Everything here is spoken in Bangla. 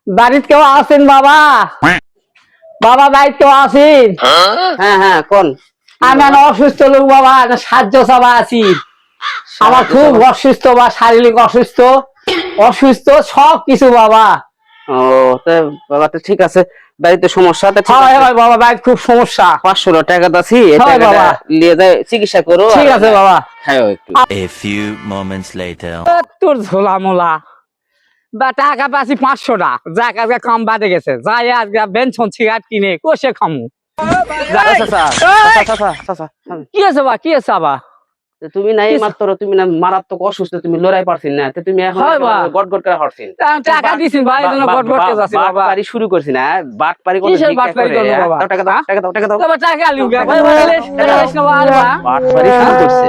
বাড়িতে কেউ আছেন বাবা? বাবা বাড়িতে কেউ আছেন? হ্যাঁ হ্যাঁ কোন আমি একটা অসুস্থ লোক বাবা, একটা সাহায্য চাবা আছি। আমার খুব অসুস্থ বা শারীরিক অসুস্থ, অসুস্থ সব কিছু বাবা। ও তো বাবা তো ঠিক আছে, বাড়িতে সমস্যা তো ঠিক হয় আছে। হয় বাবা, বাড়িতে খুব সমস্যা। 500 টাকা দাছি, এই হয় টাকাটা বাবা। নিয়ে যায় চিকিৎসা করো। ঠিক আছে বাবা। হ্যাঁ একটু A few moments later. তোর ঝোলা মোলা বা টাকা পাচ্ছি 500টা, যাক আজকে কম বাদে গেছে, যাই আজকে বেনশন সিগারেট কিনে কষে খামু। চাচা এই! চাচা চাচা কি আছে বা, কি আছে আবার? তুমি নাই কি- মাত্র, তুমি না মারাত্মক অসুস্থ, তুমি লড়াই পারছিস না, তো তুমি এখন হয় বা। গট গট করে হাঁটছিস। আমি টাকা দিছি ভাই, এই জন্য গট গট করে যাচ্ছি বাবা। বাটপারি শুরু করছি না, বাটপারি করে কিসের ভিক্ষা বাটপারি করে, করবো বাবা? টাকা দাও টাকা দাও টাকা দাও, বাবা টাকা আলু গা ভাই, ভাই, টাকা দিস না বাবা, আর বা। বাটপারি শুরু করছে।